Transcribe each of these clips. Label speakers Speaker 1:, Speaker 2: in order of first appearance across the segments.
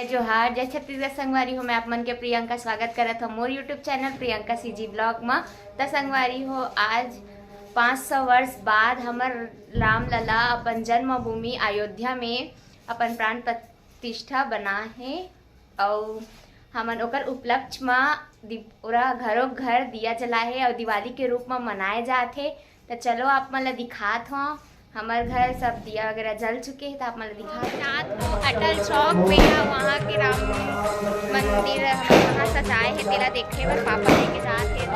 Speaker 1: जोहार जय छत्तीसगढ़ संगवारी हो। मैं आप मन के प्रियंका स्वागत करत हो मोर YouTube channel Priyanka CG blog में। त संगवारी हो आज 500 वर्ष बाद हमर राम लला अपन जन्मभूमि अयोध्या में अपन प्राण प्रतिष्ठा बना है और हमन ओकर उपलक्ष्य में पूरा घरों घर दिया जला है और दिवाली के रूप में मनाए जाते। तो चलो आप मन ला दिखात हो। हमारे घर सब दिया वगैरह जल चुके हैं तो आप मतलब दिखा को अटल चौक में है वहाँ के राम मंदिर वहाँ सजाए है तेरा देखे पर पापा लेके जाते हैं।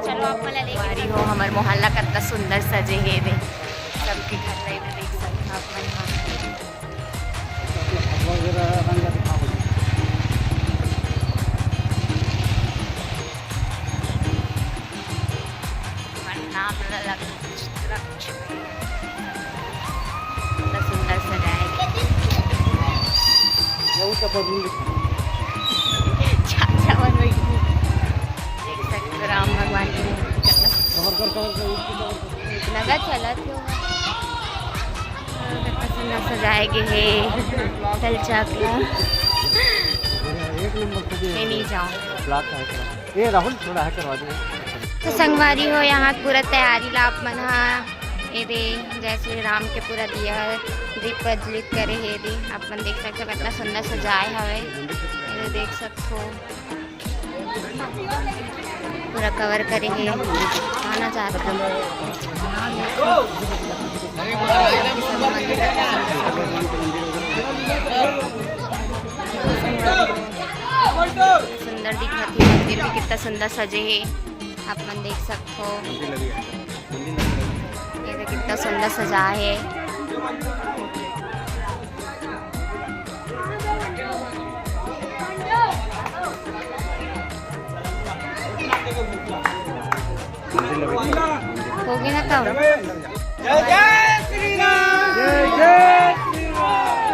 Speaker 1: चलो आप मतलब लेके हो हमारे मोहल्ला कितना सुंदर सजे है दे सबके घर में देख सकते आप नाम सुंदर सजाएगा देख सकते राम भगवान की लगा चला तो कितना सुंदर सजाएगे है चल चाकला नहीं जाओ
Speaker 2: ये राहुल थोड़ा है करवा दे।
Speaker 1: तो संगवारी हो यहाँ पूरा तैयारी ला आप मन ये दे जैसे राम के पूरा दिया दीप प्रज्वलित करे है दे अपन देख सकते हो कितना सुंदर सजाए हवे ये देख सकते हो पूरा कवर करे है आना चाहता सुंदर दिखती है मंदिर भी कितना सुंदर सजे है आप मन देख सकते हो ये कितना सुंदर सजा है। हो गया ना तब
Speaker 2: जय जय श्री राम जय जय श्री राम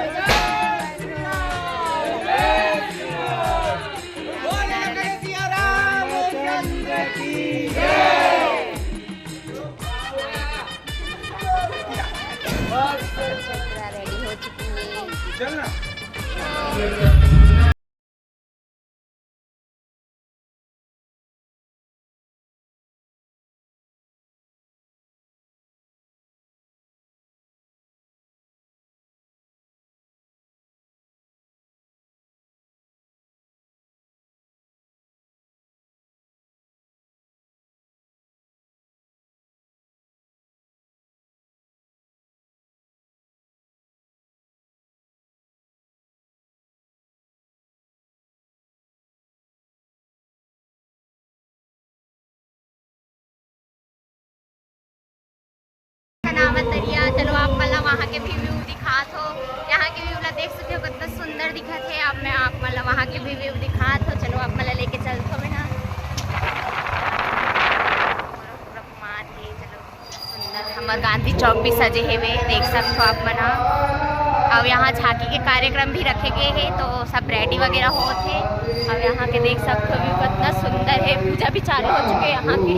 Speaker 1: रेडी हो चुकी है
Speaker 2: चलना।
Speaker 1: चलो आप मला वहाँ के भी व्यू दिखात हो। यहाँ के व्यू ला देख सकते हो कितना सुंदर दिखत है। अब मैं आप मला वहाँ के भी व्यू दिखात हो। चलो आप मला लेके चलते हो ना पूरा घुमात है। चलो सुंदर हमारे गांधी चौक भी सजे है वे देख सकते हो आप मना। अब यहाँ झांकी के कार्यक्रम भी रखे गए हैं तो सब रेडी वगैरह होते हैं। अब यहाँ के देख सकते हो व्यू कितना सुंदर है। पूजा भी चालू हो चुके हैं यहाँ के।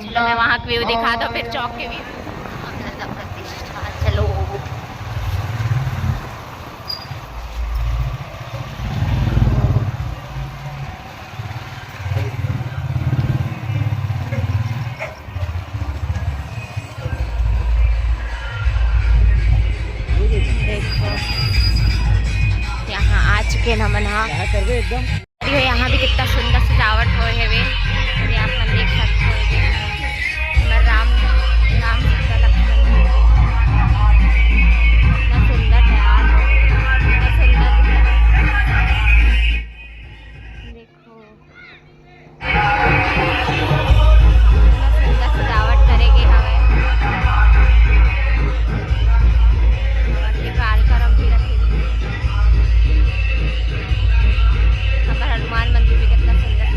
Speaker 1: चलो मैं वहाँ के व्यू दिखा दो फिर चौक के व्यू प्रतिष्ठा। चलो यहाँ आ चुके न मना एकदम यहाँ भी कितना सुंदर सजावट हो है वे आप मन देख सकते हो। राम राम सीता लक्ष्मण कितना सुंदर तैयार कितना सुंदर देखो कितना सुंदर सजावट करेगी हमें कार्यक्रम भी रखेगी। हनुमान मंदिर भी कितना सुंदर है।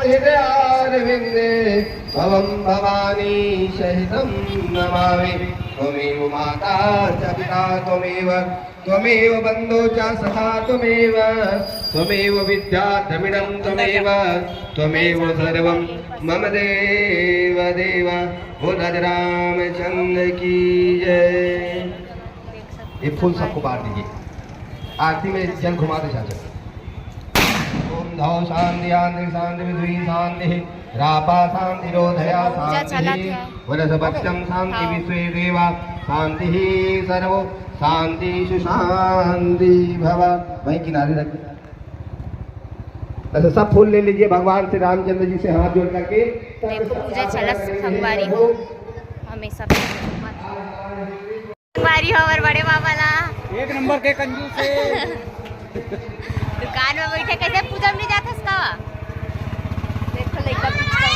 Speaker 3: हृदयारविन्दे भवं भवानी सहितं नमामि। त्वमेव माता च पिता त्वमेव बन्धो च सखा त्वमेव विद्या द्रविणं त्वमेव सर्वं मम देव देव। बोल रामचंद्र की जय। ये फूल सबको बांट दीजिए। आरती में जल घुमा दे चाचा। ओम धौ शांति आंतरिक शांति विद्वी शांति रापा शांति रोधया शांति वरसपत्यम शांति विश्वे देवा शांति सर्व शांति सुशांति भवा। वहीं किनारे रखिए। अच्छा सब फूल ले लीजिए भगवान श्री रामचंद्र जी से हाथ जोड़ करके।
Speaker 1: देखो पूजा चलत संगवारी हो हमेशा संगवारी हो और बड़े बाबा ला
Speaker 2: एक नंबर के कंजूस है।
Speaker 1: दुकान में बैठे कैसे पूजा में जाते इसका देखो लड़का मंदिर बने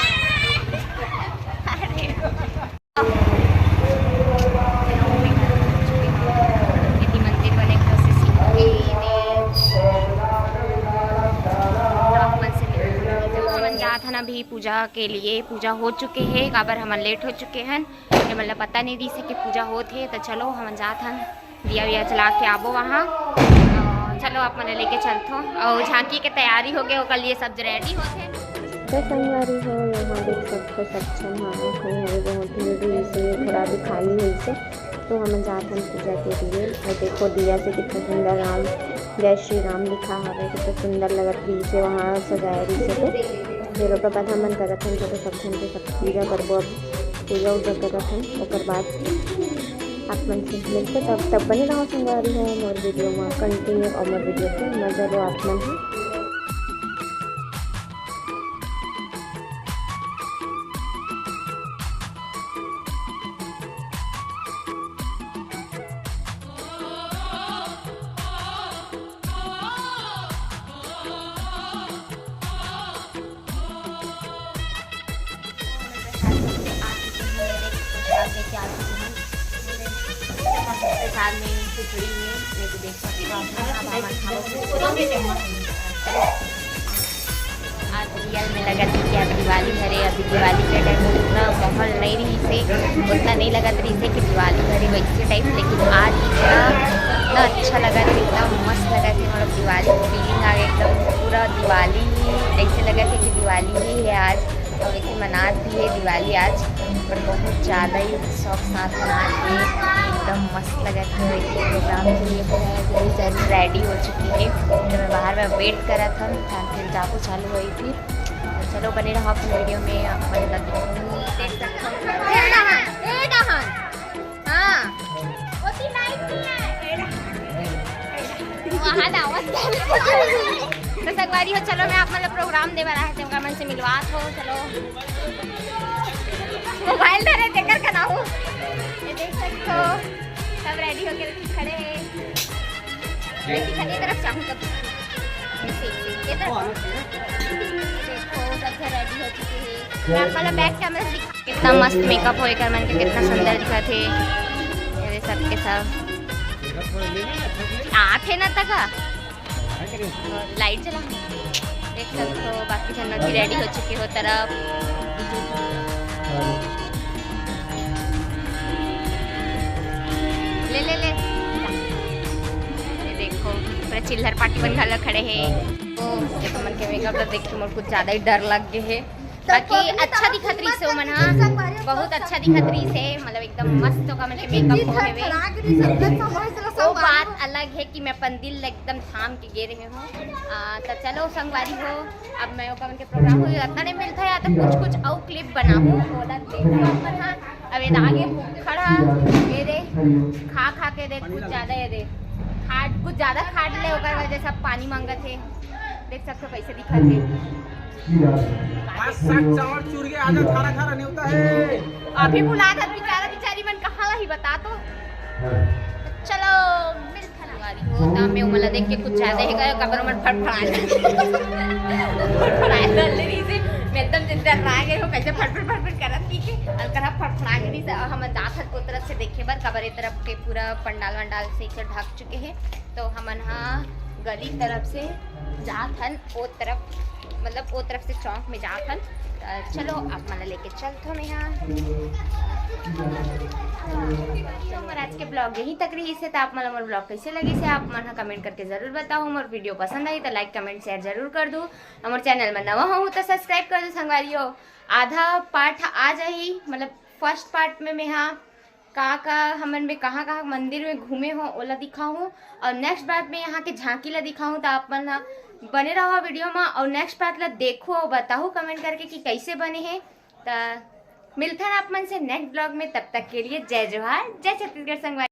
Speaker 1: ना भी पूजा के लिए पूजा हो चुके हैं। काबर हम लेट हो चुके हैं ये मतलब पता नहीं दी से कि पूजा होते तो चलो हम जात हन दिया विया जला के आबो वहाँ। चलो आप मैंने लेके चलते और झांकी के तैयारी हो गए ओकर लिए सब रेडी होते
Speaker 4: संगवारी हो यहाँ देख सकते सक्षम हाँ बहुत भीड़ से थोड़ा भी खाली हुई से तो हम जाते हैं पूजा के लिए। और देखो दिया से कितना सुंदर राम जय श्री राम लिखा है कितना सुंदर लगत रही से वहाँ सजाया रही से। तो फिर ओकर बाद हम करत हैं तो सब जन के सब पूजा करबो। अब पूजा उजा करत हैं ओकर बाद आप मन से मिलते तब बने रहो संगवारी हो मोर वीडियो में कंटिन्यू और मोर वीडियो को मजा लो आप मन है।
Speaker 1: साथ में खिचड़ी में मैं तो देख सकती हूँ आज रियल में लगा थी कि अब दिवाली भरे अभी दिवाली के टाइम उतना माहौल नहीं रही से उतना नहीं लगा रही से कि दिवाली भरे वैसे टाइप। लेकिन आज इतना अच्छा लगा था इतना मस्त लगा था मतलब दिवाली फीलिंग आ गई एकदम पूरा दिवाली ऐसे लगा था कि दिवाली ही है आज और वैसे मनात भी है दिवाली आज पर बहुत ज़्यादा ही शौक साथ मनात है एकदम मस्त लगा था। वैसे प्रोग्राम के लिए पूरी सारी रेडी हो चुकी है तो मैं बाहर में वेट करा था फिर जागो चालू हुई थी। तो चलो बने रहो अपनी वीडियो में आप देख सकते तो संगवारी हो चलो मैं आप मतलब प्रोग्राम दे रहा है तुमका मन से मिलवात हो। चलो मोबाइल धरे देकर का ना हो ये देख सकते हो सब रेडी होकर खड़े हैं। लेकिन खड़ी तरफ चाहूँ तब ये तरफ देखो सब रेडी हो चुके हैं। मैं मतलब बैक कैमरा से कितना मस्त मेकअप होकर मन के कितना सुंदर दिखा थे ये सबके सब आते ना तक लाइट जला देख सकते हो। बाकी जन भी रेडी हो चुके हो तरफ ले ले ले ये देखो पूरा चिल्लर पार्टी बन खड़े हैं। तो देखो मन के मेकअप देख के मोर कुछ ज़्यादा ही डर लग गए है। बाकी अच्छा दिखत रही से मन बहुत अच्छा दिखत रही से मतलब एकदम मस्त होगा मन के मेकअप हो गए। वो बात अलग है कि मैं अपन दिल एकदम थाम के गे रहे हूँ। तो चलो संगवारी हो अब मैं अपन के प्रोग्राम हो इतना नहीं मिलता है तो कुछ और क्लिप बनाऊँ अब ये आगे खड़ा ये दे खा के देख कुछ ज़्यादा ये दे कुछ ज़्यादा खाट ले ओकर वजह सब पानी मांगत है देख सकते कैसे दिखत है। अभी बुला था बिचारी मन कहाँ ही बता तो चलो मिल खनवारी हो मैं उमला देख के कुछ ज्यादा ही गया कबर मन फड़फड़ाए रही से मैं एकदम जिंदा रह गए हो कैसे फड़फड़ करत थी के अलकरा फड़फड़ा के नहीं से हम जात को तरफ से देखे बर कबर तरफ के पूरा पंडाल वंडाल से ढक चुके हैं। तो हमन हाँ गली तरफ से जात हन ओ तरफ, मतलब ओ तरफ से चौक में जात हन। चलो आप मन लेके चलते मैं यहाँ। तो हमार आज के ब्लॉग यहीं तक रही से। तो आप मन हमारे ब्लॉग कैसे लगे से आप मन कमेंट करके जरूर बताओ। हमारे वीडियो पसंद आई तो लाइक कमेंट शेयर जरूर कर दो। हमारे चैनल में नवा हो तो सब्सक्राइब कर दो संगवारियों। आधा पार्ट आ जाही, मतलब फर्स्ट पार्ट में मैं यहाँ का हमन में कहाँ कहाँ मंदिर में घूमे हो ओला दिखाऊँ, और नेक्स्ट बार में यहाँ के झांकी ला दिखाऊँ। तो आप मन बने रहो वीडियो में, और नेक्स्ट बार ला देखो और बताओ कमेंट करके कि कैसे बने हैं। तो मिलता है आप मन से नेक्स्ट ब्लॉग में, तब तक के लिए जय जोहार, जय छत्तीसगढ़ संगवारी।